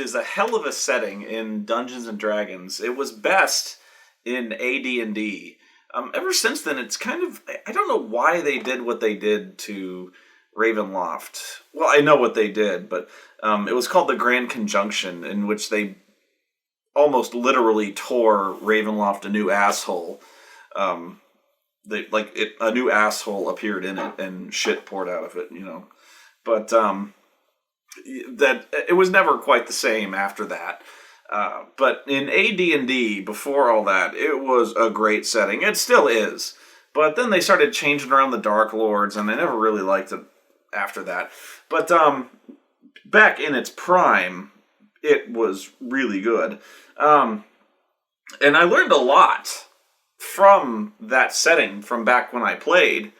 is a hell of a setting in Dungeons and Dragons. It was best in AD&D. Ever since then, it's kind of... I don't know why they did what they did to Ravenloft. Well, I know what they did, but it was called the Grand Conjunction, in which they almost literally tore Ravenloft a new asshole. A new asshole appeared in it, and shit poured out of it, you know. But that it was never quite the same after that. But in AD&D, before all that, it was a great setting. It still is. But then they started changing around the Dark Lords, and I never really liked it after that. But back in its prime, it was really good. And I learned a lot from that setting from back when I played.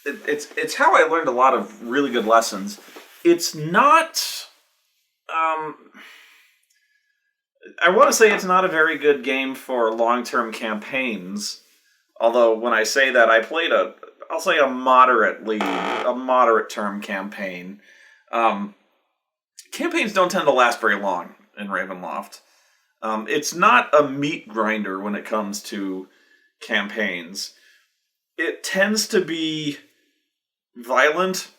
It's how I learned a lot of really good lessons. It's not... I want to say it's not a very good game for long-term campaigns. Although, when I say that, I played a moderate-term campaign. Campaigns don't tend to last very long in Ravenloft. It's not a meat grinder when it comes to campaigns. It tends to be violent.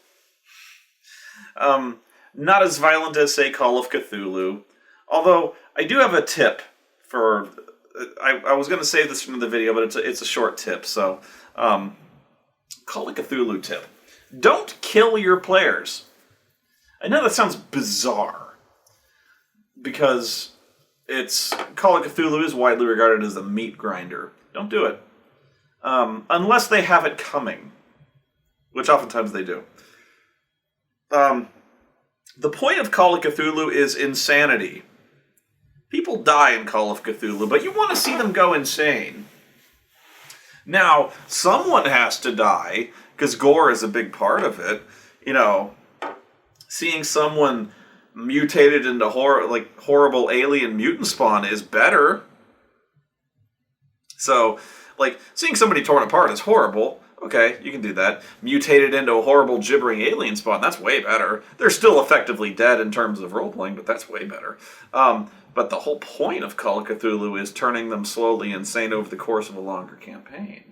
Not as violent as, say, Call of Cthulhu. Although, I do have a tip for... I was going to save this from the video, but it's a short tip, so... Call of Cthulhu tip. Don't kill your players. I know that sounds bizarre, because Call of Cthulhu is widely regarded as a meat grinder. Don't do it. Unless they have it coming, which oftentimes they do. The point of Call of Cthulhu is insanity. People die in Call of Cthulhu, but you want to see them go insane. Now, someone has to die, because gore is a big part of it. You know, seeing someone mutated into horrible alien mutant spawn is better. So, seeing somebody torn apart is horrible. Okay, you can do that. Mutated into a horrible gibbering alien spawn, that's way better. They're still effectively dead in terms of role-playing, but that's way better. But the whole point of Call of Cthulhu is turning them slowly insane over the course of a longer campaign.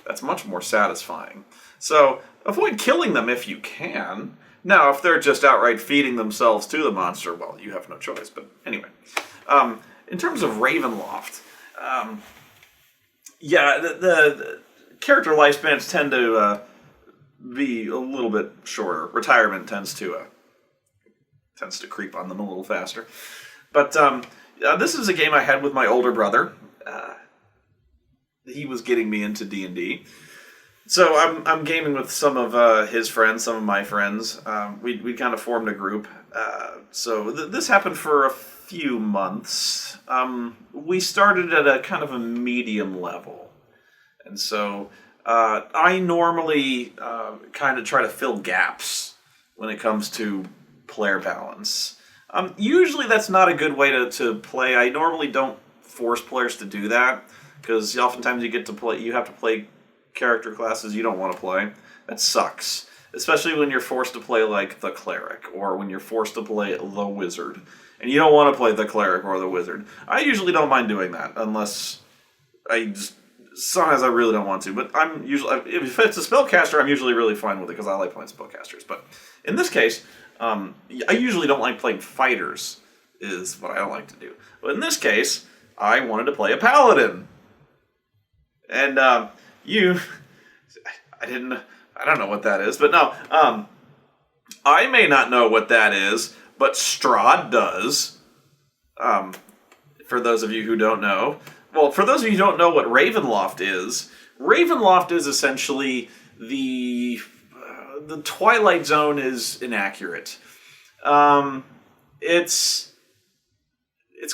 That's much more satisfying. So, avoid killing them if you can. Now, if they're just outright feeding themselves to the monster, well, you have no choice. But anyway, in terms of Ravenloft, the character lifespans tend to be a little bit shorter. Retirement tends to creep on them a little faster. But this is a game I had with my older brother. He was getting me into D&D. So I'm gaming with some of his friends, some of my friends. We kind of formed a group. So this happened for a few months. We started at a kind of a medium level. And so I normally kind of try to fill gaps when it comes to player balance. Usually that's not a good way to play. I normally don't force players to do that, because oftentimes you have to play character classes you don't want to play. That sucks. Especially when you're forced to play like the cleric, or when you're forced to play the wizard. And you don't want to play the cleric or the wizard. I usually don't mind doing that, unless sometimes I really don't want to. But if it's a spellcaster, I'm usually really fine with it, because I like playing spellcasters. But in this case, I usually don't like playing fighters, is what I don't like to do. But in this case, I wanted to play a paladin. And I don't know what that is, but no, I may not know what that is, but Strahd does. For those of you who don't know. Well, for those of you who don't know what Ravenloft is essentially the Twilight Zone is inaccurate. It's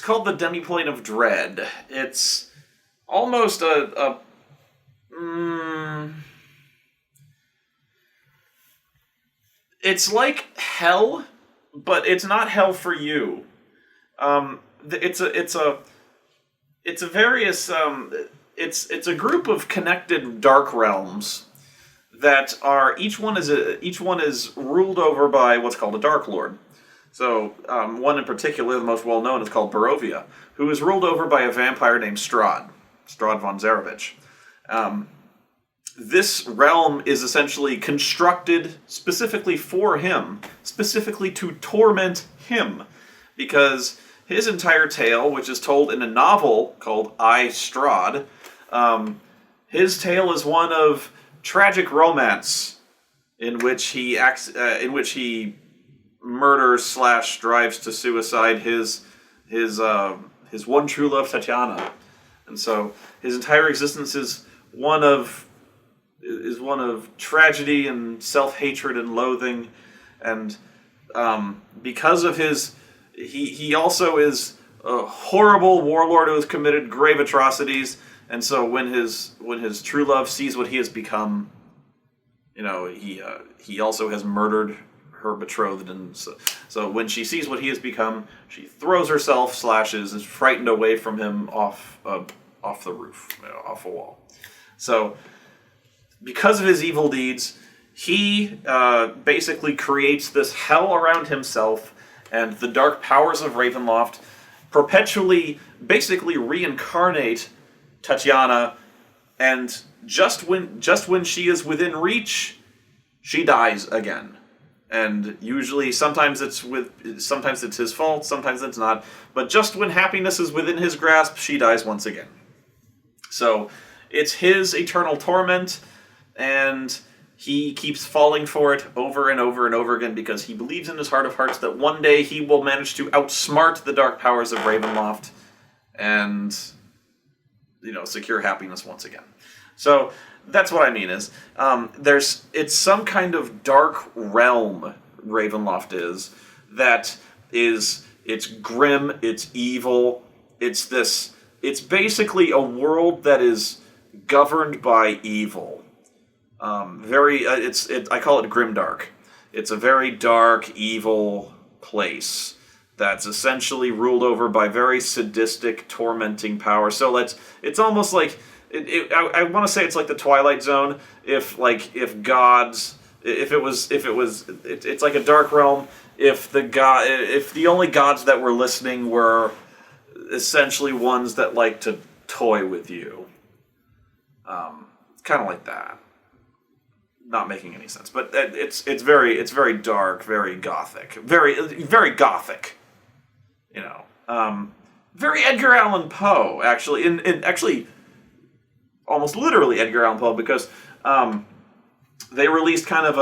called the Demiplane of Dread. It's almost it's like hell, but it's not hell for you. It's a group of connected dark realms that are each one is ruled over by what's called a Dark Lord. So, one in particular, the most well-known, is called Barovia, who is ruled over by a vampire named Strahd von Zarovich. This realm is essentially constructed specifically for him, specifically to torment him, because his entire tale, which is told in a novel called I, Strahd, his tale is one of tragic romance, in which he murders / drives to suicide his one true love, Tatiana, and so his entire existence is one of tragedy and self-hatred and loathing, and because of he also is a horrible warlord who has committed grave atrocities, and so when his true love sees what he has become, he also has murdered her betrothed, and so when she sees what he has become, she throws herself / is frightened away from him off the roof, off a wall. So, because of his evil deeds, he basically creates this hell around himself, and the dark powers of Ravenloft perpetually basically reincarnate Tatiana, and just when she is within reach, she dies again. And usually, sometimes it's his fault, sometimes it's not, but just when happiness is within his grasp, she dies once again. So, it's his eternal torment, and he keeps falling for it over and over and over again because he believes in his heart of hearts that one day he will manage to outsmart the dark powers of Ravenloft and, secure happiness once again. So that's what I mean is, it's some kind of dark realm, Ravenloft is, it's grim, it's evil, it's basically a world that is governed by evil. I call it grimdark. It's a very dark, evil place that's essentially ruled over by very sadistic, tormenting power. So it's almost like I want to say it's like the Twilight Zone. It's like a dark realm. If the only gods that were listening were essentially ones that like to toy with you, kind of like that. Not making any sense, but it's very dark, very gothic, very gothic. Very Edgar Allan Poe, actually, in actually almost literally Edgar Allan Poe, because they released kind of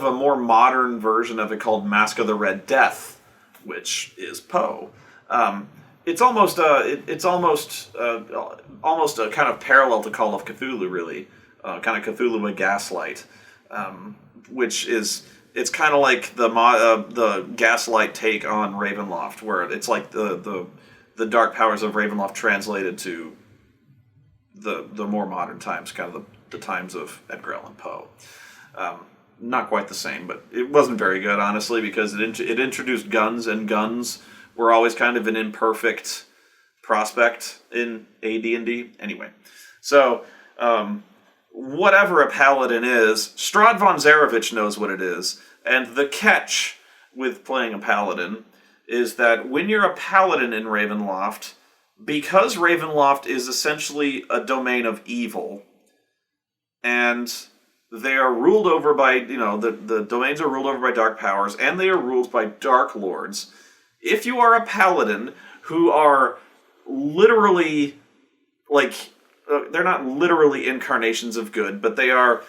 a more modern version of it called Mask of the Red Death, which is Poe. It's almost a kind of parallel to Call of Cthulhu, really. Kind of Cthulhu with Gaslight, which it's kind of like the Gaslight take on Ravenloft, where it's like the dark powers of Ravenloft translated to the more modern times, kind of the times of Edgar Allan Poe. Not quite the same, but it wasn't very good, honestly, because it introduced guns, and guns were always kind of an imperfect prospect in AD&D. Anyway, so whatever a paladin is, Strahd von Zarovich knows what it is. And the catch with playing a paladin is that when you're a paladin in Ravenloft, because Ravenloft is essentially a domain of evil, and they are ruled over by, the domains are ruled over by dark powers, and they are ruled by dark lords. If you are a paladin who are literally, they're not literally incarnations of good, but they are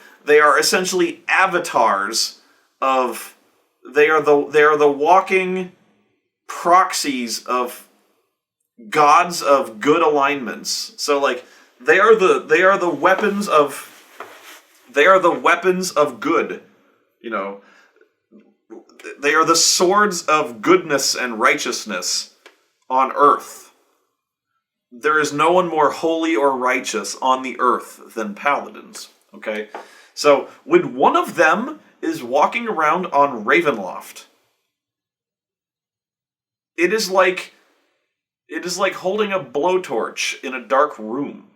essentially avatars of. They are the walking proxies of gods of good alignments. So they are the weapons of. They are the weapons of good. They are the swords of goodness and righteousness on earth. There is no one more holy or righteous on the earth than paladins, okay? So, when one of them is walking around on Ravenloft, it is like holding a blowtorch in a dark room.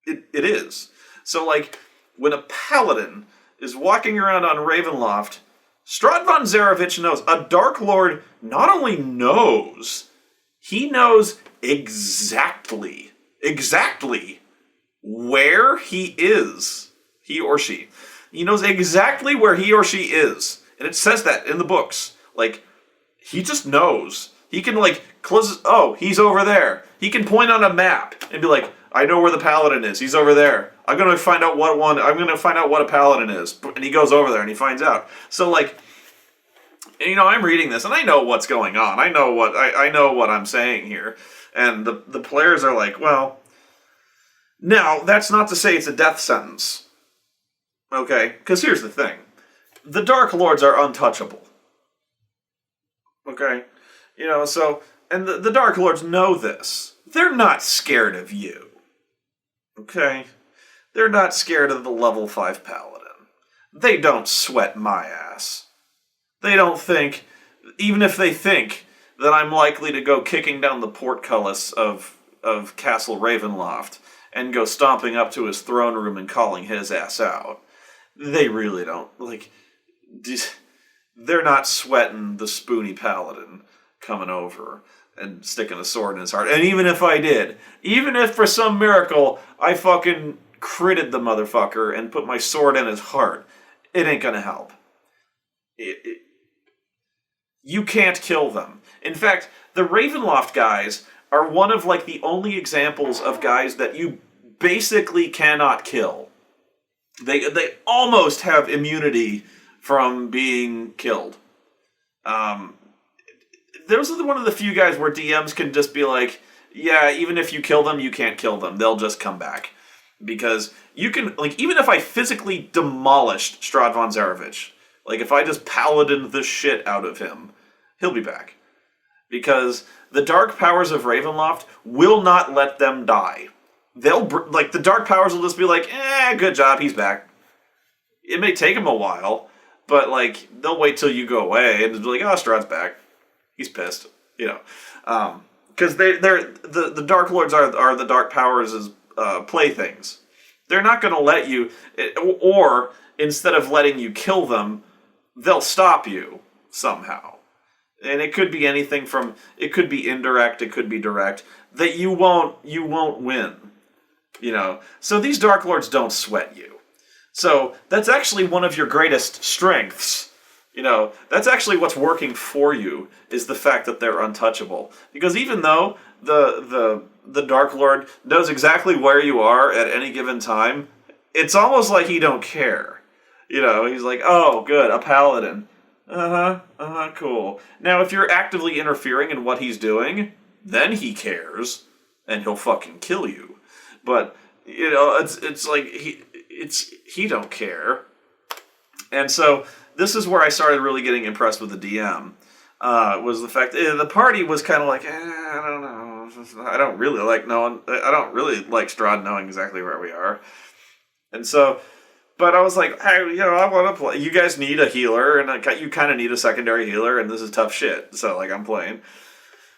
It is. So, when a paladin is walking around on Ravenloft, Strahd von Zarovich knows. A Dark Lord not only knows, he knows exactly where he is. He or she. He knows exactly where he or she is. And it says that in the books. Like, he just knows. He can, like, close. Oh, he's over there. He can point on a map and be like, I know where the paladin is. He's over there. I'm going to find out what a paladin is. And he goes over there and he finds out. So, like, you know, I'm reading this and I know what's going on. I know what I'm saying here. And the players are like, well, now, that's not to say it's a death sentence. Okay? Because here's the thing. The Dark Lords are untouchable. Okay? You know, so, and the Dark Lords know this. They're not scared of you. Okay? They're not scared of the level 5 paladin. They don't sweat my ass. They don't think, even if they think that I'm likely to go kicking down the portcullis of Castle Ravenloft and go stomping up to his throne room and calling his ass out. They really don't. Like, they're not sweating the Spoony paladin coming over and sticking a sword in his heart. And even if I did, even if for some miracle I fucking critted the motherfucker and put my sword in his heart, it ain't gonna help. You can't kill them. In fact, the Ravenloft guys are one of, like, the only examples of guys that you basically cannot kill. They almost have immunity from being killed. Those are one of the few guys where DMs can just be like, yeah, even if you kill them, you can't kill them. They'll just come back. Because you can, like, even if I physically demolished Strahd von Zarovich, like, if I just paladin the shit out of him, he'll be back. Because the dark powers of Ravenloft will not let them die. They'll, like, the dark powers will just be like, good job, he's back. It may take him a while, but, like, they'll wait till you go away and just be like, oh, Strahd's back. He's pissed, you know. Because the Dark Lords are the dark powers' playthings. They're not going to let you, or instead of letting you kill them, they'll stop you somehow. And it could be anything from, it could be indirect, it could be direct, that you won't win. You know, so these Dark Lords don't sweat you. So that's actually one of your greatest strengths. You know, that's actually what's working for you, is the fact that they're untouchable. Because even though the Dark Lord knows exactly where you are at any given time, it's almost like he don't care. You know, he's like, oh, good, a paladin. Cool. Now, if you're actively interfering in what he's doing, then he cares, and he'll fucking kill you. But, you know, it's like, he don't care. And so, this is where I started really getting impressed with the DM, was the fact that the party was kind of like, I don't know, I don't really like Strahd knowing exactly where we are. And so, but I was like, I want to play. You guys need a healer, and you kind of need a secondary healer, and this is tough shit. So, like, I'm playing.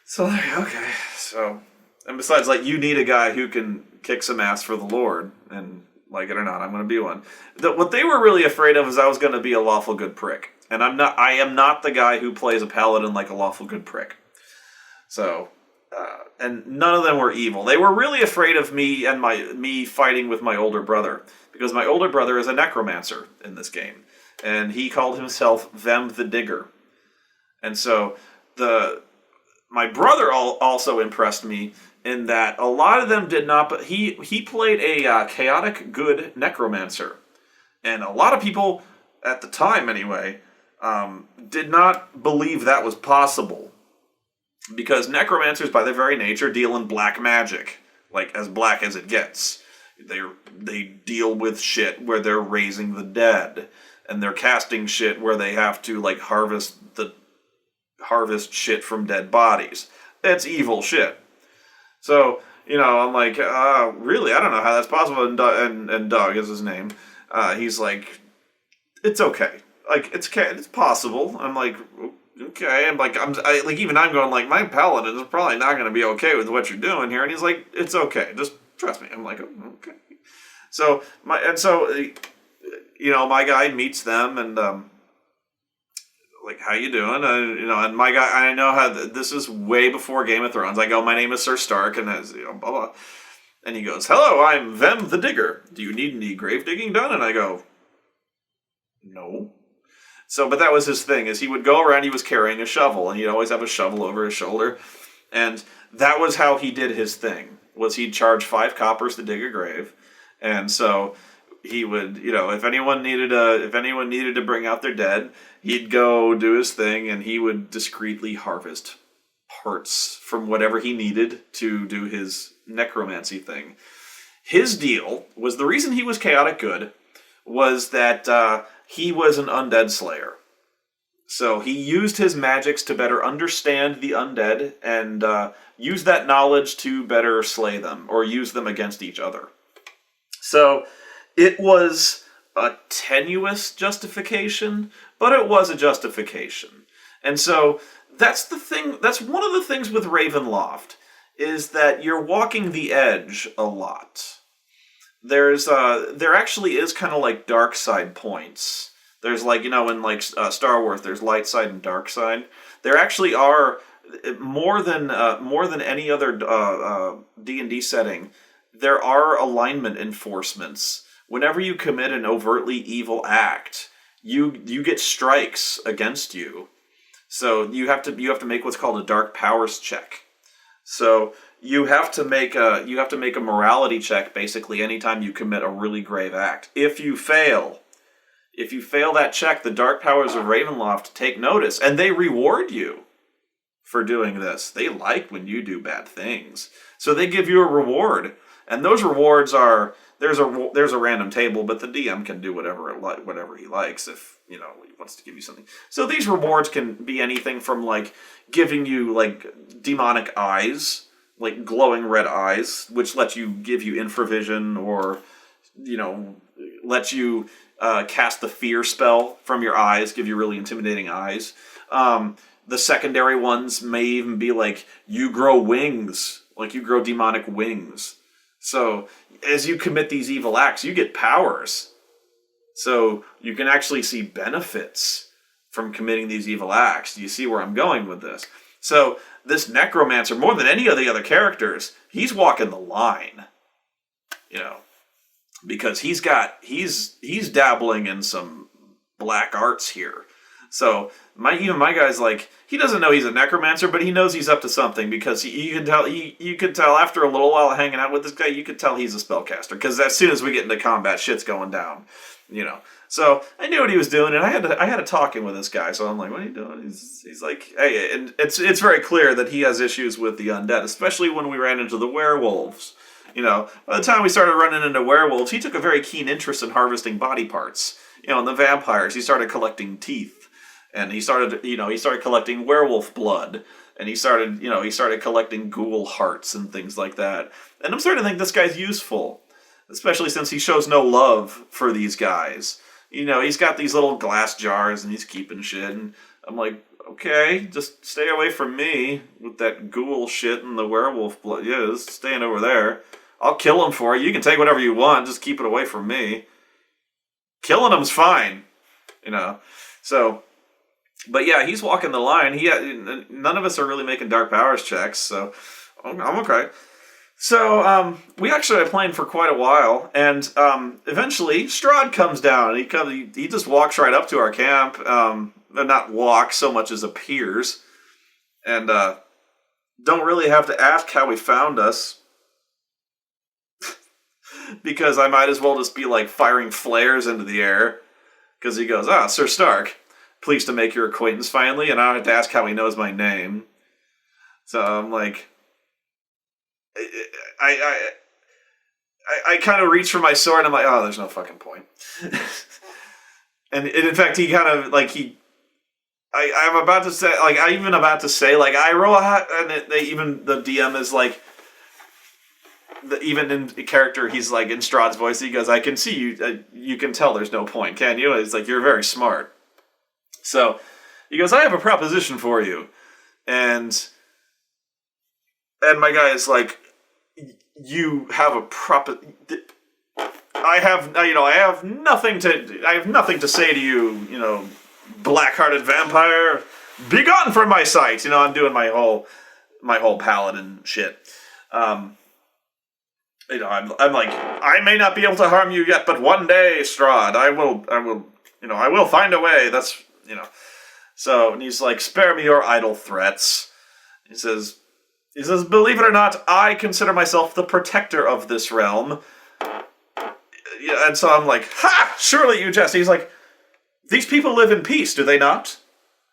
So, like, okay. So, and besides, like, you need a guy who can kick some ass for the Lord, and like it or not, I'm going to be one. What they were really afraid of is I was going to be a lawful good prick. And I am not the guy who plays a paladin like a lawful good prick. So, and none of them were evil. They were really afraid of me and me fighting with my older brother. Because my older brother is a necromancer in this game. And he called himself Vem the Digger. And so, my brother also impressed me in that a lot of them did not, but he played a chaotic good necromancer. And a lot of people, at the time anyway, did not believe that was possible. Because necromancers, by their very nature, deal in black magic. Like, as black as it gets. They deal with shit where they're raising the dead. And they're casting shit where they have to, like, harvest shit from dead bodies. That's evil shit. So, you know, I'm like, really? I don't know how that's possible. And Doug is his name. He's like, it's okay. Like, it's possible. I'm like, okay. And like, even I'm going like, my paladin is probably not going to be okay with what you're doing here. And he's like, it's okay. Just trust me. I'm like, okay. So, my guy meets them, and like, how you doing? And my guy, I know how this is way before Game of Thrones. I go, my name is Sir Stark, and as blah blah. And he goes, hello, I'm Vem the Digger. Do you need any grave digging done? And I go, no. So, but that was his thing, is he would go around, he was carrying a shovel, and he'd always have a shovel over his shoulder. And that was how he did his thing, was he'd charge 5 coppers to dig a grave. And so he would, if anyone needed to bring out their dead, he'd go do his thing, and he would discreetly harvest parts from whatever he needed to do his necromancy thing. His deal was, the reason he was chaotic good was that he was an undead slayer. So he used his magics to better understand the undead and use that knowledge to better slay them or use them against each other. So it was a tenuous justification, but it was a justification. And so that's the thing, that's one of the things with Ravenloft, is that you're walking the edge a lot. There actually is kind of like dark side points. There's like, in Star Wars, there's light side and dark side. There actually are more than any other D&D setting. There are alignment enforcements. Whenever you commit an overtly evil act, you get strikes against you. So you have to make what's called a dark powers check. So you have to make a morality check basically anytime you commit a really grave act. If you fail that check, the dark powers of Ravenloft take notice, and they reward you for doing this. They like when you do bad things, so they give you a reward, and those rewards are there's a random table, but the DM can do whatever he likes if he wants to give you something. So these rewards can be anything from like giving you like demonic eyes, like glowing red eyes, which give you infravision, or let you cast the fear spell from your eyes, give you really intimidating eyes. The secondary ones may even be like you grow wings, like you grow demonic wings. So as you commit these evil acts, you get powers. So you can actually see benefits from committing these evil acts. Do you see where I'm going with this? So this necromancer, more than any of the other characters, he's walking the line. Because he's dabbling in some black arts here. So my guy's like, he doesn't know he's a necromancer, but he knows he's up to something, because you can tell after a little while hanging out with this guy, you could tell he's a spellcaster, because as soon as we get into combat, shit's going down. So I knew what he was doing, and I had a talking with this guy. So I'm like, what are you doing? He's like, hey, and it's very clear that he has issues with the undead, especially when we ran into the werewolves. By the time we started running into werewolves, he took a very keen interest in harvesting body parts. And the vampires, he started collecting teeth, and he started collecting werewolf blood, and he started collecting ghoul hearts and things like that. And I'm starting to think this guy's useful, especially since he shows no love for these guys. He's got these little glass jars, and he's keeping shit, and I'm like, okay, just stay away from me with that ghoul shit and the werewolf blood. Yeah, just staying over there. I'll kill him for you. You can take whatever you want. Just keep it away from me. Killing him's fine. So, but yeah, he's walking the line. None of us are really making dark powers checks, so I'm okay. So, we actually are playing for quite a while, and eventually Strahd comes down, and he just walks right up to our camp. Not walk so much as appears, and don't really have to ask how he found us, because I might as well just be like firing flares into the air, because he goes, Sir Stark, pleased to make your acquaintance finally, and I don't have to ask how he knows my name. So I'm like, I kind of reach for my sword, and I'm like, there's no fucking point. and in fact, he kind of like I'm about to say, like, I roll out, and even the DM is like, even in character, he's like, in Strahd's voice, he goes, I can see you, you can tell there's no point, can you? And it's like, you're very smart. So, he goes, I have a proposition for you. And my guy is like, you have a I have nothing to say to you, black-hearted vampire, be gone from my sight. I'm doing my whole paladin shit. I'm like, I may not be able to harm you yet, but one day, Strahd, I will find a way. That's, So, and he's like, spare me your idle threats. He says, believe it or not, I consider myself the protector of this realm. Yeah, and so I'm like, ha! Surely you jest. He's like, these people live in peace, do they not?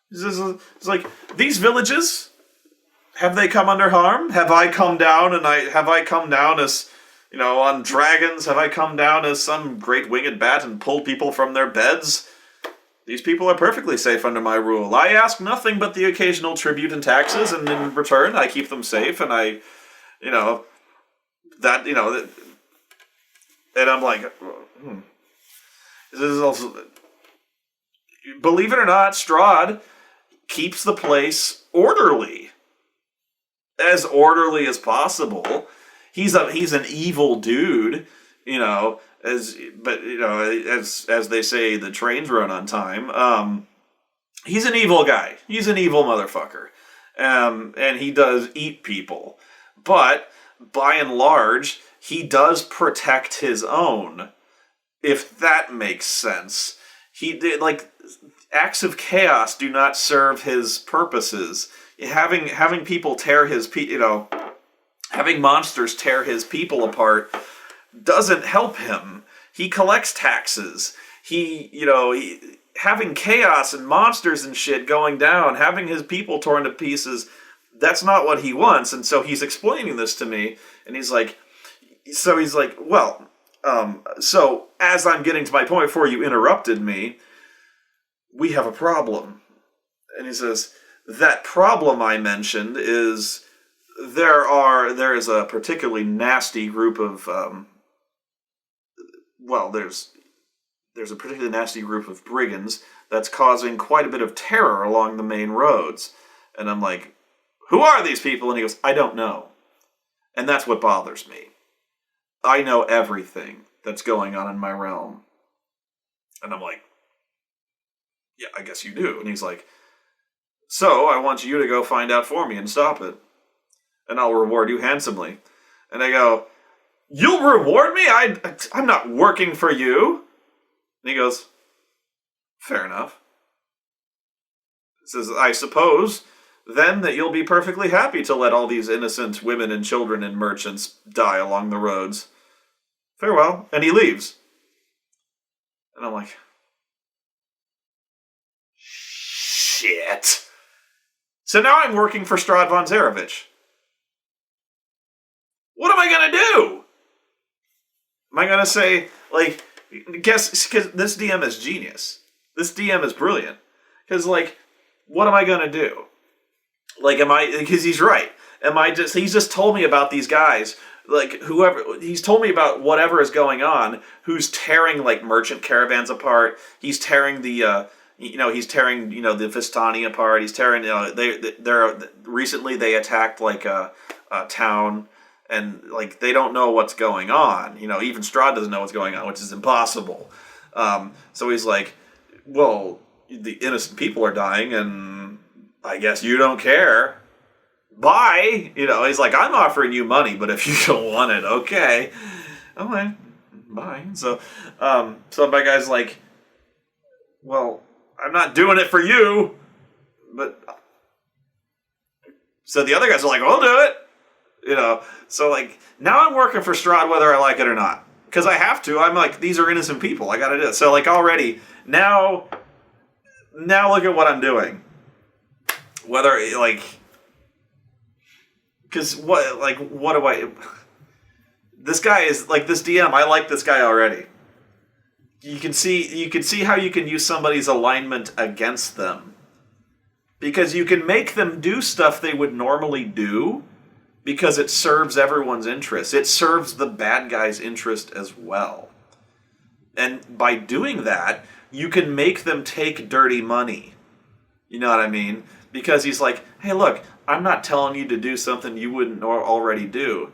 He's like, these villages, have they come under harm? Have I come down as, on dragons? Have I come down as some great winged bat and pulled people from their beds? These people are perfectly safe under my rule. I ask nothing but the occasional tribute and taxes, and in return, I keep them safe, and and I'm like, This is also, believe it or not, Strahd keeps the place orderly. As orderly as possible. He's an evil dude, as they say, the trains run on time. He's an evil guy. He's an evil motherfucker. And he does eat people. But, by and large, he does protect his own, if that makes sense. He did, acts of chaos do not serve his purposes. Having people tear his, having monsters tear his people apart doesn't help him. He collects taxes. Having chaos and monsters and shit going down, having his people torn to pieces, that's not what he wants. And so he's explaining this to me, and he's like, well, so as I'm getting to my point before you interrupted me, we have a problem. And he says, that problem I mentioned is there is a particularly nasty group of there's a particularly nasty group of brigands that's causing quite a bit of terror along the main roads. And I'm like, who are these people? And he goes, I don't know. And that's what bothers me. I know everything that's going on in my realm. And I'm like, yeah, I guess you do. And he's like, so I want you to go find out for me and stop it. And I'll reward you handsomely. And I go, you'll reward me? I'm not working for you. And he goes, fair enough. He says, I suppose then that you'll be perfectly happy to let all these innocent women and children and merchants die along the roads. Farewell. And he leaves. And I'm like, shit. So now I'm working for Strahd von Zarevich. What am I going to do? Am I going to say, because this DM is genius. This DM is brilliant. Because, what am I going to do? Because he's right. He's just told me about these guys, he's told me about whatever is going on, who's tearing, merchant caravans apart. He's tearing the Vistani apart. He's tearing, recently they attacked, a town, and, they don't know what's going on. Even Strahd doesn't know what's going on, which is impossible. So he's like, well, the innocent people are dying, and I guess you don't care. Bye! He's like, I'm offering you money, but if you don't want it, okay. I'm like, bye. So my guy's like, well, I'm not doing it for you, but... So the other guys are like, we'll do it! So, now I'm working for Strahd whether I like it or not. Because I have to. I'm like, these are innocent people. I gotta do it. So, already, now look at what I'm doing. Whether, because what do I... This guy is, this DM, I like this guy already. You can see how you can use somebody's alignment against them. Because you can make them do stuff they would normally do, because it serves everyone's interest. It serves the bad guy's interest as well. And by doing that, you can make them take dirty money. You know what I mean? Because he's like, hey, look, I'm not telling you to do something you wouldn't already do.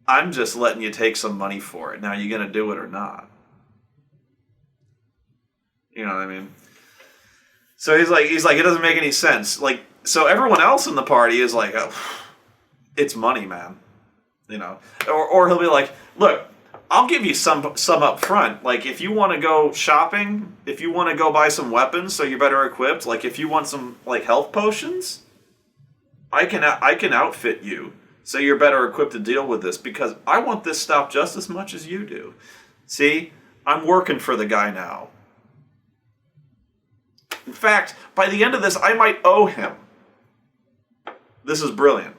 I'm just letting you take some money for it. Now, you going to do it or not? You know what I mean? So he's like, it doesn't make any sense. Like, so everyone else in the party is like, oh, it's money, man. You know, or he'll be like, look, I'll give you some up front. Like, if you want to go shopping, if you want to go buy some weapons so you're better equipped, like if you want some like health potions, I can outfit you so you're better equipped to deal with this because I want this stopped just as much as you do. See, I'm working for the guy now. In fact, by the end of this, I might owe him. This is brilliant.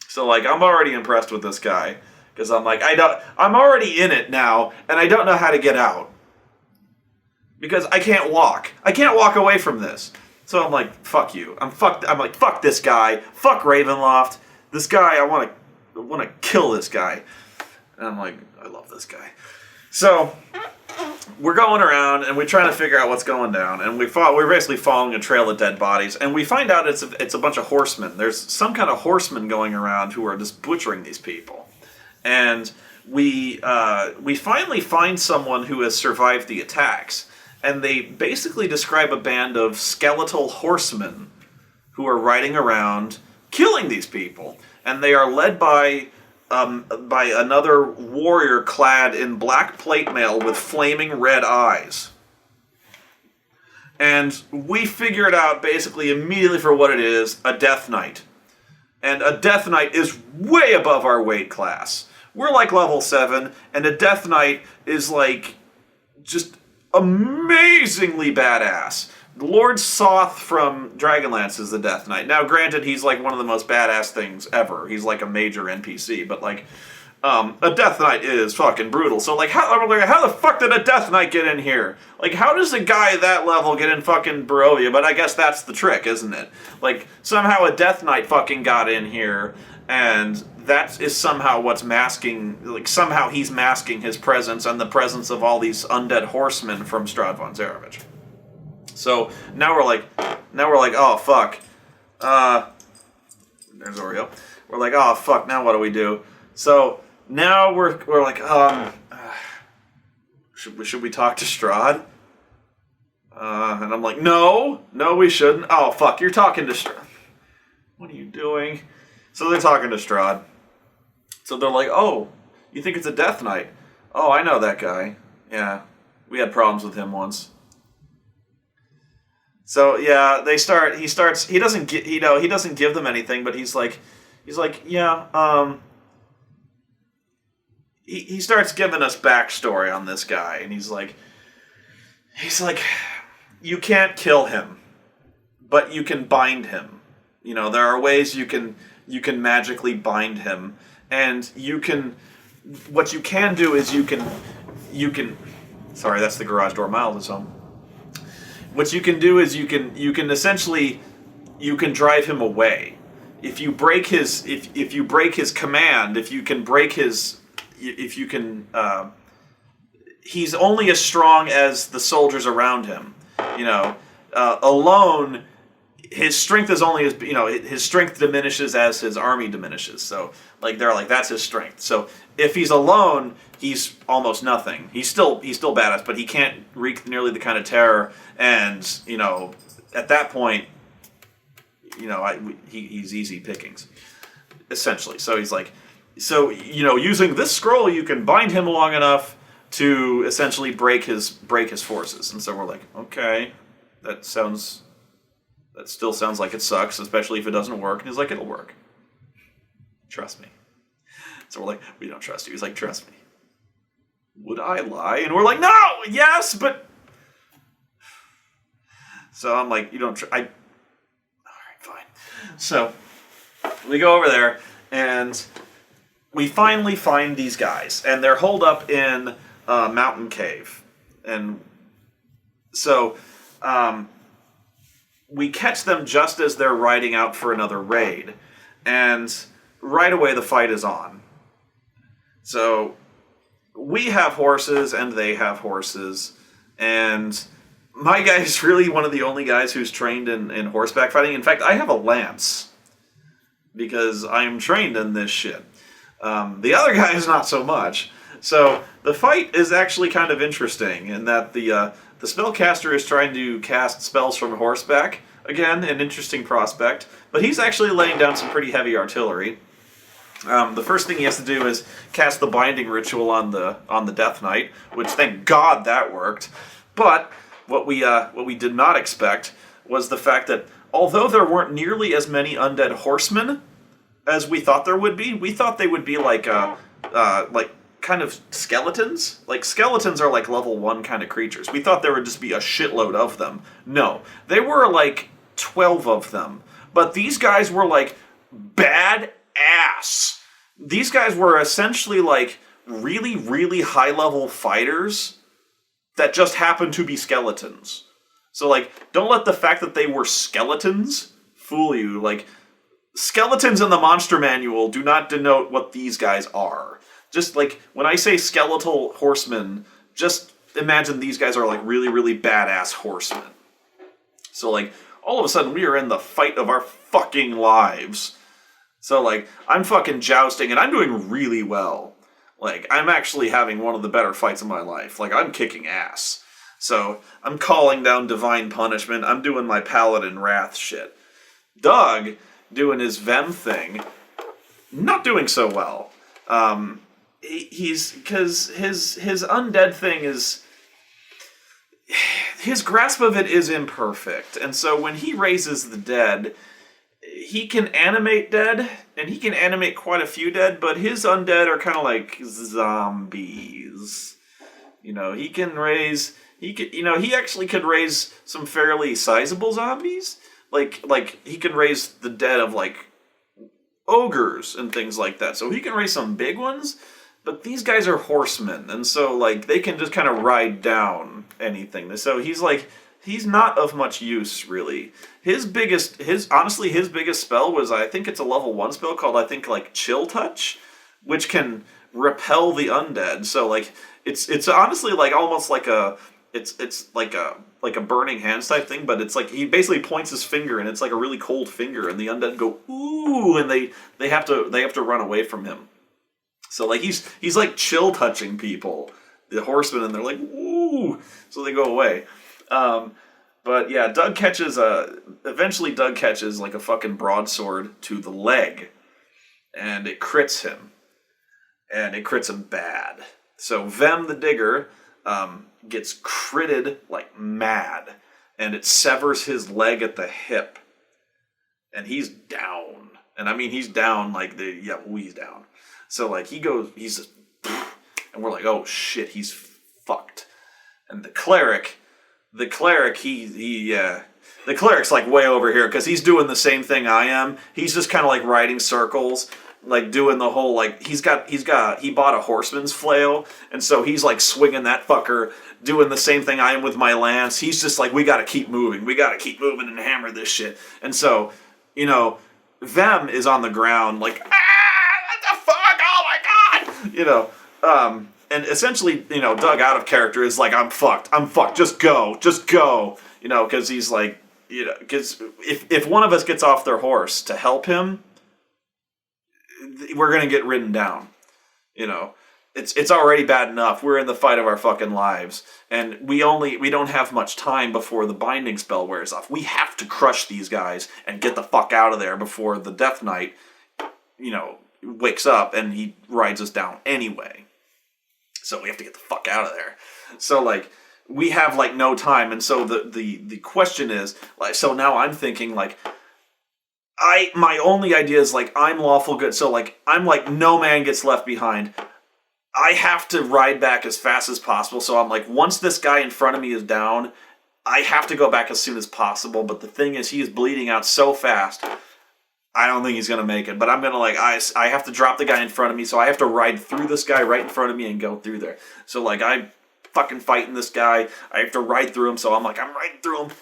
So, like, I'm already impressed with this guy. Because I'm like, I'm already in it now, and I don't know how to get out. Because I can't walk. I can't walk away from this. So I'm like, fuck you. I'm like, fuck this guy. Fuck Ravenloft. This guy, I want to kill this guy. And I'm like, I love this guy. So we're going around and we're trying to figure out what's going down, and we're basically following a trail of dead bodies, and we find out it's a bunch of horsemen. There's some kind of horsemen going around who are just butchering these people, and we finally find someone who has survived the attacks, and they basically describe a band of skeletal horsemen who are riding around killing these people, and they are led by another warrior clad in black plate mail with flaming red eyes. And we figure it out basically immediately for what it is, a Death Knight. And a Death Knight is way above our weight class. We're like level 7, and a Death Knight is like just amazingly badass. Lord Soth from Dragonlance is the Death Knight. Now, granted, he's like one of the most badass things ever. He's like a major NPC, but like, a Death Knight is fucking brutal. So like, how the fuck did a Death Knight get in here? Like, how does a guy that level get in fucking Barovia? But I guess that's the trick, isn't it? Like, somehow a Death Knight fucking got in here, and that is somehow what's masking, like, somehow he's masking his presence and the presence of all these undead horsemen from Strahd von Zarovich. So now we're like, oh fuck. There's Oreo. We're like, oh fuck. Now what do we do? So now we're like, should we talk to Strahd? And I'm like, no, we shouldn't. Oh fuck, you're talking to Strahd. What are you doing? So they're talking to Strahd. So they're like, oh, you think it's a Death Knight? Oh, I know that guy. Yeah, we had problems with him once. So yeah, he doesn't give them anything, but he's like, yeah, he starts giving us backstory on this guy, and he's like, you can't kill him, but you can bind him. You know, there are ways you can magically bind him, and what you can do is you can, sorry, that's the garage door. Miles is home. What you can do is you can essentially drive him away. If you break his command, he's only as strong as the soldiers around him. You know, alone, his strength is only as, you know, his strength diminishes as his army diminishes. So like they're like, that's his strength. So if he's alone, he's almost nothing. He's still badass, but he can't wreak nearly the kind of terror. And you know, at that point, you know, he's easy pickings, essentially. So he's like, so you know, using this scroll, you can bind him long enough to essentially break his forces. And so we're like, okay, that still sounds like it sucks, especially if it doesn't work. And he's like, it'll work. Trust me. So we're like, we don't trust you. He's like, trust me. Would I lie? And we're like, no, yes, but. So I'm like, you don't. All right, fine. So we go over there, and we finally find these guys, and they're holed up in a mountain cave, and so we catch them just as they're riding out for another raid, and right away the fight is on. So we have horses and they have horses, and my guy is really one of the only guys who's trained in horseback fighting. In fact, I have a lance because I'm trained in this shit. The other guy is not so much. So the fight is actually kind of interesting in that the The spellcaster is trying to cast spells from horseback. Again, an interesting prospect. But he's actually laying down some pretty heavy artillery. The first thing he has to do is cast the binding ritual on the Death Knight, which thank God that worked. But what we did not expect was the fact that although there weren't nearly as many undead horsemen as we thought there would be, we thought they would be like kind of skeletons. Like skeletons are like level 1 kind of creatures. We thought there would just be a shitload of them. No, there were like 12 of them. But these guys were like bad ass. These guys were essentially like really, really high level fighters that just happened to be skeletons. So like, don't let the fact that they were skeletons fool you. Like, skeletons in the monster manual do not denote what these guys are. Just like, when I say skeletal horsemen, just imagine these guys are like really, really badass horsemen. So like, all of a sudden we are in the fight of our fucking lives. So like, I'm fucking jousting and I'm doing really well. Like, I'm actually having one of the better fights of my life. Like, I'm kicking ass. So, I'm calling down divine punishment. I'm doing my paladin wrath shit. Doug, doing his Vem thing, not doing so well. Because his undead thing is... His grasp of it is imperfect. And so when he raises the dead, he can animate dead, and he can animate quite a few dead, but his undead are kind of like zombies. You know, he can raise... He actually could raise some fairly sizable zombies. Like he can raise the dead of, like, ogres and things like that. So he can raise some big ones, but these guys are horsemen, and so, like, they can just kind of ride down anything. So he's not of much use, really. His biggest spell was, I think it's a level 1 spell called, I think, like, Chill Touch, which can repel the undead. So, like, it's honestly, like, almost like a... It's like a burning hands type thing, but it's like he basically points his finger and it's like a really cold finger, and the undead go ooh, and they have to run away from him. So like he's like chill touching people, the horsemen, and they're like ooh, so they go away. But yeah, eventually Doug catches like a fucking broadsword to the leg, and it crits him, and it crits him bad. So Vem the Digger gets critted like mad, and it severs his leg at the hip, and he's down. And I mean, he's down like he's down. So like he's just, and we're like, oh shit, he's fucked. And the cleric's like way over here because he's doing the same thing I am. He's just kind of like riding circles, like doing the whole, like, he bought a horseman's flail, and so he's like swinging that fucker, doing the same thing I am with my lance. He's just like, we gotta keep moving and hammer this shit. And so, you know, Vem is on the ground like, what the fuck, oh my god, you know, and essentially, you know, Doug out of character is like, I'm fucked, just go, you know, because he's like, you know, because if one of us gets off their horse to help him, we're gonna get ridden down. You know, it's already bad enough. We're in the fight of our fucking lives, and we don't have much time before the binding spell wears off. We have to crush these guys and get the fuck out of there before the Death Knight, you know, wakes up and he rides us down anyway. So we have to get the fuck out of there. So like we have like no time, and so the question is like, so now I'm thinking like, my only idea is like, I'm lawful good, so like I'm like, no man gets left behind. I have to ride back as fast as possible, so I'm like, once this guy in front of me is down, I have to go back as soon as possible. But the thing is, he is bleeding out so fast, I don't think he's gonna make it. But I'm gonna like, I have to drop the guy in front of me, so I have to ride through this guy right in front of me and go through there. So like, I'm fucking fighting this guy, I have to ride through him, so I'm like, I'm riding through him,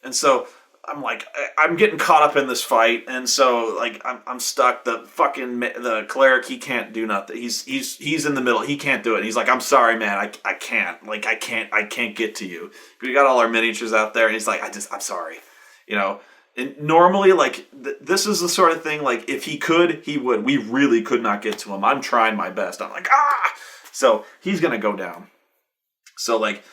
and so I'm like, I'm getting caught up in this fight, and so like I'm stuck. The cleric, he can't do nothing. He's in the middle. He can't do it. And he's like, I'm sorry, man. I can't. Like I can't get to you. We got all our miniatures out there, and he's like, I'm sorry. You know. And normally, like this is the sort of thing. Like if he could, he would. We really could not get to him. I'm trying my best. I'm like, ah. So he's gonna go down. So like,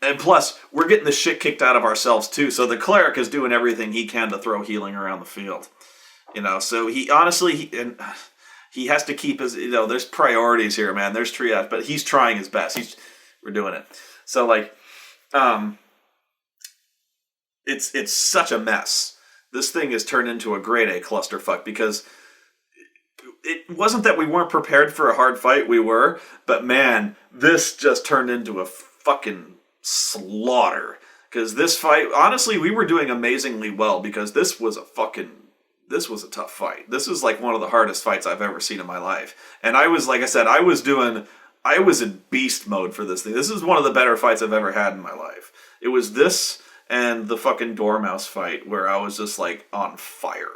And plus, we're getting the shit kicked out of ourselves too. So the cleric is doing everything he can to throw healing around the field. So he honestly, he has to keep his, there's priorities here, man. There's triage, but he's trying his best. We're doing it. So it's such a mess. This thing has turned into a grade A clusterfuck because it wasn't that we weren't prepared for a hard fight. We were, but man, this just turned into a fucking slaughter. Because this fight, honestly, we were doing amazingly well because this was a tough fight. This is like one of the hardest fights I've ever seen in my life. And I was, like I said, I was in beast mode for this thing. This is one of the better fights I've ever had in my life. It was this and the fucking Dormouse fight where I was just like on fire.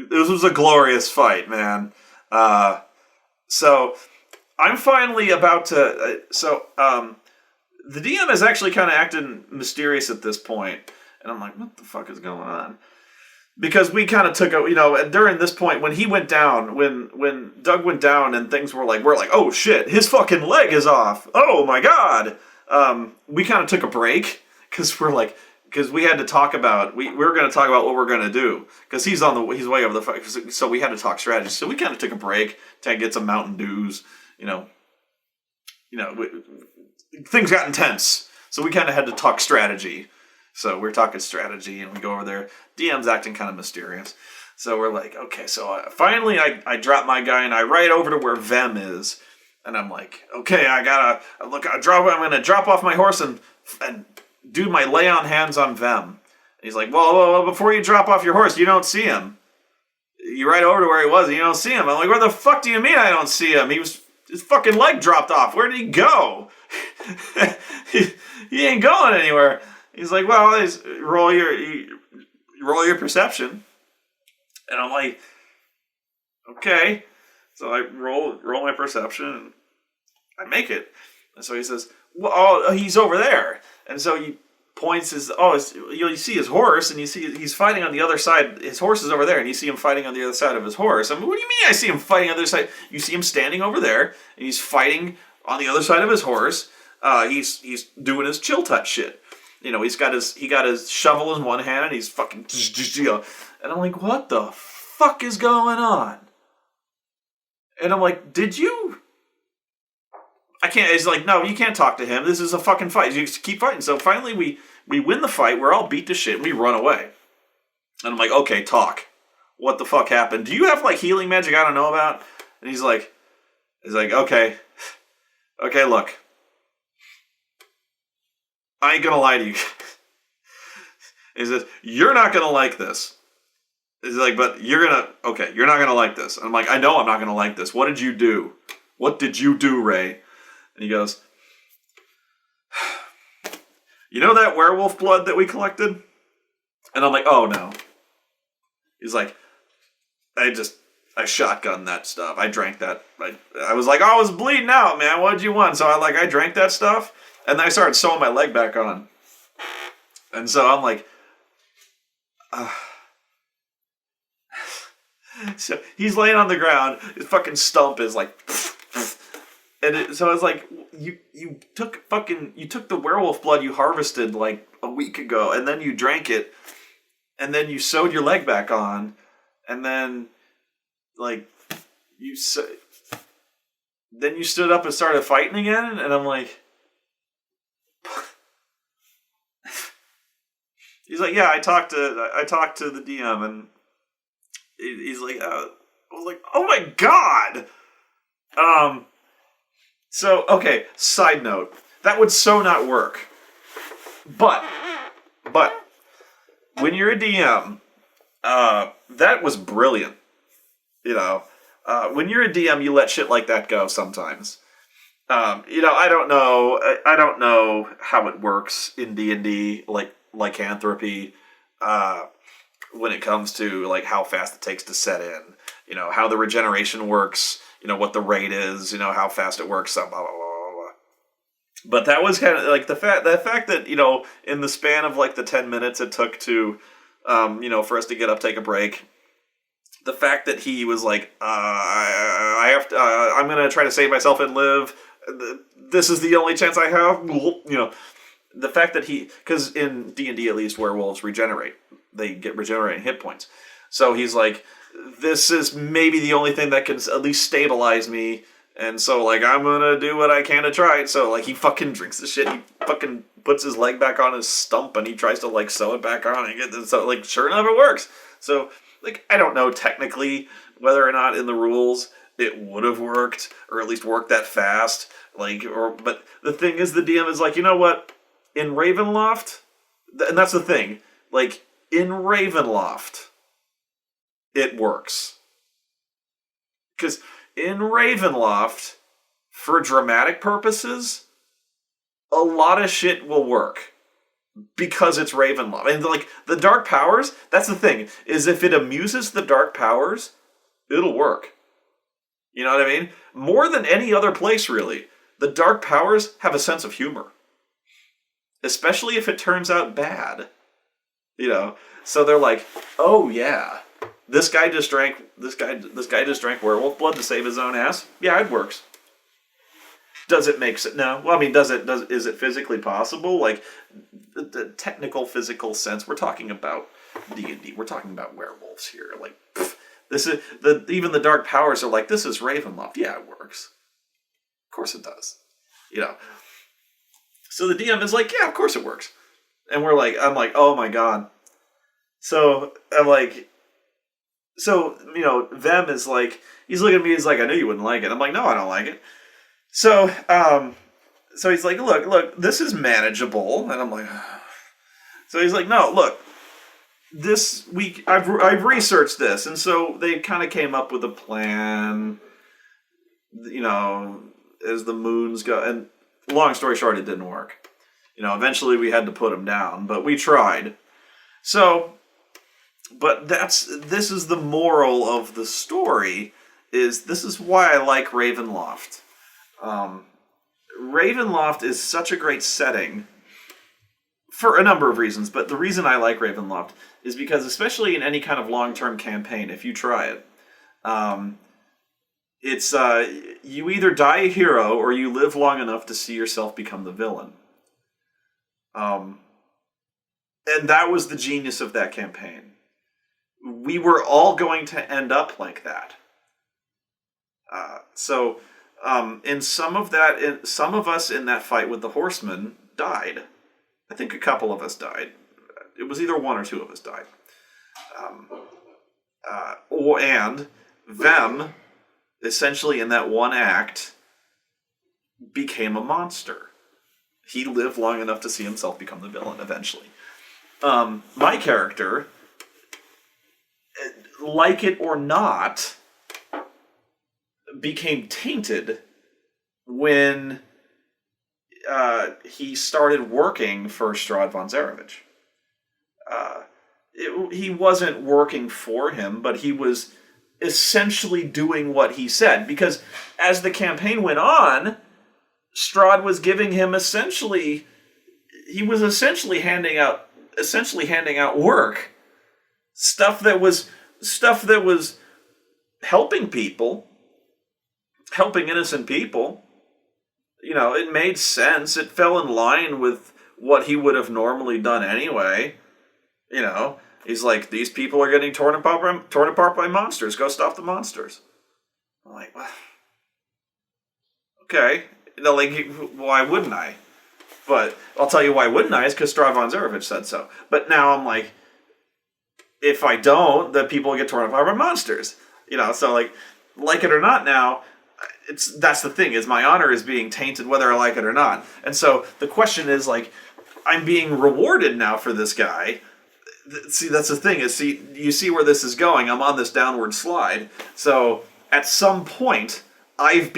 This was a glorious fight, man. So I'm finally about to. The DM is actually kind of acting mysterious at this point, and I'm like, what the fuck is going on? Because we kind of took during this point when he went down, when Doug went down, and things were like, we're like, oh shit, his fucking leg is off. Oh my god. We kind of took a break because we had to talk about we were going to talk about what we're going to do because he's way over the fight, so we had to talk strategy. So we kind of took a break to get some Mountain Dews. Things got intense, so we kind of had to talk strategy. So we're talking strategy, and we go over there. DM's acting kind of mysterious, so we're like, okay. So finally, I drop my guy and I ride over to where Vem is, and I'm like, okay, I'm gonna drop off my horse and do my lay on hands on Vem. And he's like, well, before you drop off your horse, you don't see him. You ride over to where he was, and you don't see him. I'm like, where the fuck do you mean I don't see him? His fucking leg dropped off. Where did he go? he ain't going anywhere. He's like, well, roll your perception. And I'm like, okay. So I roll my perception, and I make it. And so he says, well, he's over there. And so he points you see his horse, and you see he's fighting on the other side. His horse is over there, and you see him fighting on the other side of his horse. I mean, what do you mean I see him fighting on the other side? You see him standing over there, and he's fighting on the other side of his horse. He's doing his chill touch shit. He got his shovel in one hand, and he's fucking, and I'm like, what the fuck is going on? And I'm like, did you? I can't. He's like, no, you can't talk to him. This is a fucking fight. You just keep fighting. So finally, we win the fight. We're all beat to shit. And we run away. And I'm like, okay, talk. What the fuck happened? Do you have like healing magic I don't know about? And he's like, okay, look. I ain't gonna lie to you. He says, you're not gonna like this. He's like, but you're not gonna like this. And I'm like, I know I'm not gonna like this. What did you do? What did you do, Ray? And he goes, you know that werewolf blood that we collected? And I'm like, oh no. He's like, I shotgunned that stuff. I drank that. I was like, oh, I was bleeding out, man. What did you want? So I drank that stuff. And then I started sewing my leg back on. And so I'm like, so he's laying on the ground. His fucking stump is like, so I was like, you took the werewolf blood you harvested like a week ago, and then you drank it, and then you sewed your leg back on, and then you stood up and started fighting again, and I'm like. He's like, yeah, I talked to the DM, and he's like, I was like, oh my god. So okay. Side note, that would so not work. But when you're a DM, that was brilliant. When you're a DM, you let shit like that go sometimes. I don't know how it works in D&D, like lycanthropy, when it comes to like how fast it takes to set in, how the regeneration works, what the rate is, how fast it works, blah, blah, blah, blah. But that was kind of like the fact that, in the span of like the 10 minutes it took to, for us to get up, take a break, the fact that he was like, I'm going to try to save myself and live, this is the only chance I have. The fact that because in D&D at least, werewolves regenerate. They get regenerating hit points. So he's like, this is maybe the only thing that can at least stabilize me. And so, like, I'm gonna do what I can to try it. So, like, he fucking drinks the shit. He fucking puts his leg back on his stump and he tries to, like, sew it back on. And so, like, sure enough, it works. So, like, I don't know technically whether or not in the rules it would have worked, or at least worked that fast. But the thing is, the DM is like, you know what? In Ravenloft, and that's the thing, like, in Ravenloft, it works. Because in Ravenloft, for dramatic purposes, a lot of shit will work. Because it's Ravenloft. And, like, the Dark Powers, that's the thing, is if it amuses the Dark Powers, it'll work. You know what I mean? More than any other place, really. The Dark Powers have a sense of humor. Especially if it turns out bad. You know? So they're like, oh yeah, this guy just drank werewolf blood to save his own ass? Yeah, it works. Does it make sense? No. Well, I mean, is it physically possible? Like, the technical, physical sense, we're talking about D&D. We're talking about werewolves here. Like, even the Dark Powers are like, this is Ravenloft. Yeah, it works. Of course it does. You know. So the DM is like, yeah, of course it works. And I'm like, oh my god. So, I'm like, Vem is like, he's looking at me, he's like, I knew you wouldn't like it. I'm like, no, I don't like it. So he's like, look, this is manageable. And I'm like, so he's like, no, look, this week, I've researched this. And so they kind of came up with a plan, as the moons go. And long story short, it didn't work. Eventually we had to put him down, but we tried. So, but this is the moral of the story, this is why I like Ravenloft. Ravenloft is such a great setting for a number of reasons, but the reason I like Ravenloft is because, especially in any kind of long-term campaign, if you try it, it's you either die a hero or you live long enough to see yourself become the villain. And that was the genius of that campaign. We were all going to end up like that. In some of us in that fight with the horsemen died. I think a couple of us died. It was either one or two of us died. And Vem, essentially in that one act, became a monster. He lived long enough to see himself become the villain eventually. My character, like it or not, became tainted when he started working for Strahd von Zarovich. He wasn't working for him, but he was essentially doing what he said. Because as the campaign went on, Strahd was giving him essentially handing out work. Stuff that was helping people. Helping innocent people. It made sense. It fell in line with what he would have normally done anyway. He's like, these people are getting torn apart by monsters. Go stop the monsters. I'm like, well, okay. Why wouldn't I? But I'll tell you why wouldn't I, is because Strahd von Zarovich said so. But now I'm like, if I don't, then people get torn apart by monsters. So like it or not now, that's the thing, is my honor is being tainted whether I like it or not. And so the question is, like, I'm being rewarded now for this guy. See, that's the thing, is, you see where this is going. I'm on this downward slide. So at some point, I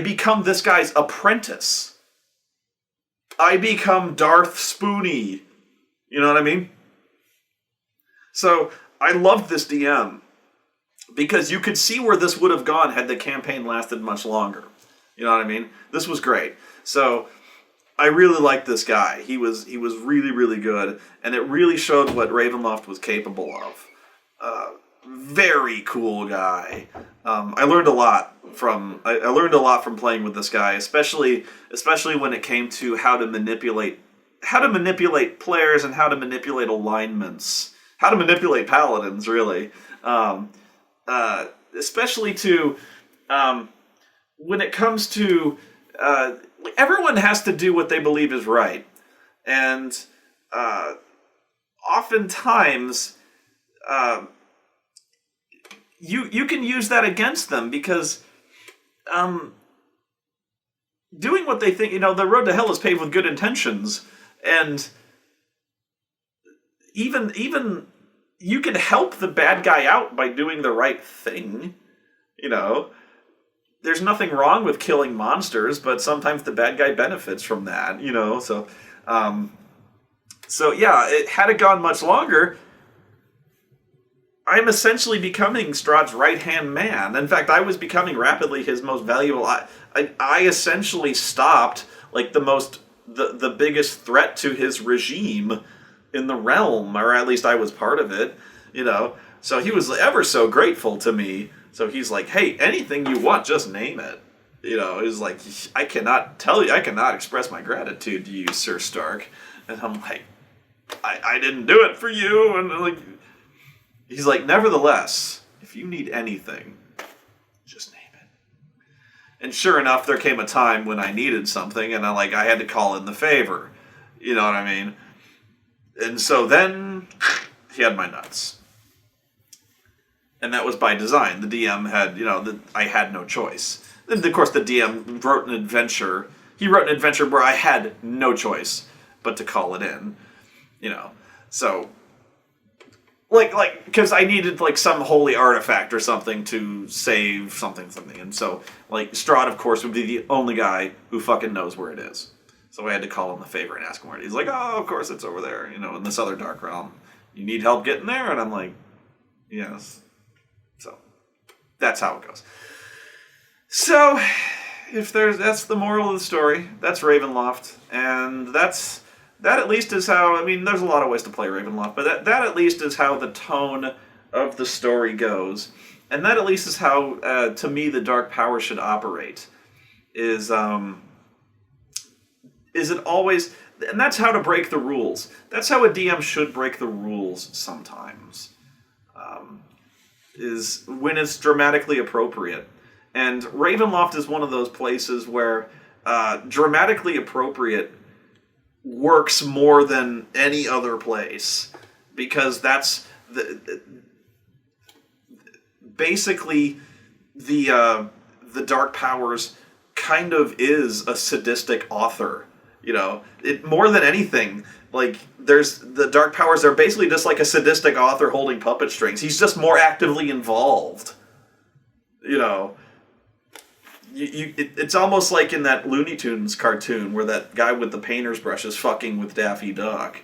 become this guy's apprentice. I become Darth Spoony. You know what I mean? So I loved this DM. Because you could see where this would have gone had the campaign lasted much longer. You know what I mean? This was great. So I really liked this guy. He was really, really good. And it really showed what Ravenloft was capable of. Very cool guy. I learned a lot I learned a lot from playing with this guy, especially when it came to how to manipulate players and how to manipulate alignments, how to manipulate paladins, really. Especially to when it comes to everyone has to do what they believe is right, and oftentimes you can use that against them because doing what they think, the road to hell is paved with good intentions, and even you can help the bad guy out by doing the right thing. There's nothing wrong with killing monsters, but sometimes the bad guy benefits from that. So yeah, had it gone much longer, I'm essentially becoming Strahd's right-hand man. In fact, I was becoming rapidly his most valuable. I essentially stopped the biggest threat to his regime in the realm, or at least I was part of it. So he was ever so grateful to me. So he's like, "Hey, anything you want, just name it." He's like, I cannot express my gratitude to you, Sir Stark. And I'm like, I didn't do it for you. And he's like, "Nevertheless, if you need anything, just name it." And sure enough, there came a time when I needed something, and I had to call in the favor. You know what I mean? And so then he had my nuts. And that was by design. The DM had, I had no choice. And of course, the DM wrote an adventure. He wrote an adventure where I had no choice but to call it in. So, because I needed, some holy artifact or something to save something. And so, Strahd, of course, would be the only guy who fucking knows where it is. So I had to call him the favor and ask him where it is. He's like, "Oh, of course it's over there, in this other dark realm. You need help getting there?" And I'm like, "Yes." So that's how it goes. So that's the moral of the story. That's Ravenloft, and that at least is how. There's a lot of ways to play Ravenloft, but that at least is how the tone of the story goes, and that at least is how, to me, the Dark Power should operate. Is it always... And that's how to break the rules. That's how a DM should break the rules sometimes. Is when it's dramatically appropriate. And Ravenloft is one of those places where dramatically appropriate works more than any other place. Because that's... basically, the Dark Powers kind of is a sadistic author. More than anything, there's the Dark Powers are basically just like a sadistic author holding puppet strings. He's just more actively involved. It's almost like in that Looney Tunes cartoon where that guy with the painter's brush is fucking with Daffy Duck.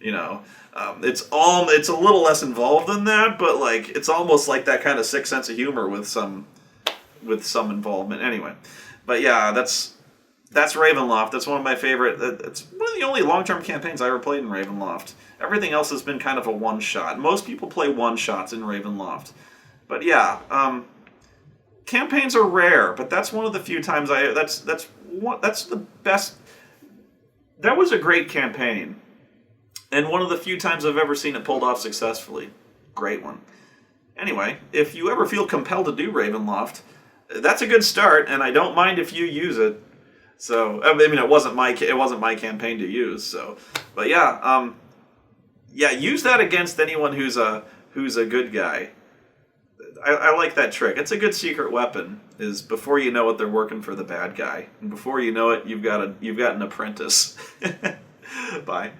It's a little less involved than that, but it's almost like that kind of sick sense of humor with some involvement. Anyway, but yeah, that's Ravenloft. That's one of my favorite. It's one of the only long-term campaigns I ever played in Ravenloft. Everything else has been kind of a one-shot. Most people play one-shots in Ravenloft. But yeah, campaigns are rare, but that's one of the few times that's the best. That was a great campaign. And one of the few times I've ever seen it pulled off successfully. Great one. Anyway, if you ever feel compelled to do Ravenloft, that's a good start, and I don't mind if you use it. So it wasn't my campaign to use. So, but yeah, use that against anyone who's a good guy. I like that trick. It's a good secret weapon. Is before you know it, they're working for the bad guy, and before you know it, you've got an apprentice. Bye.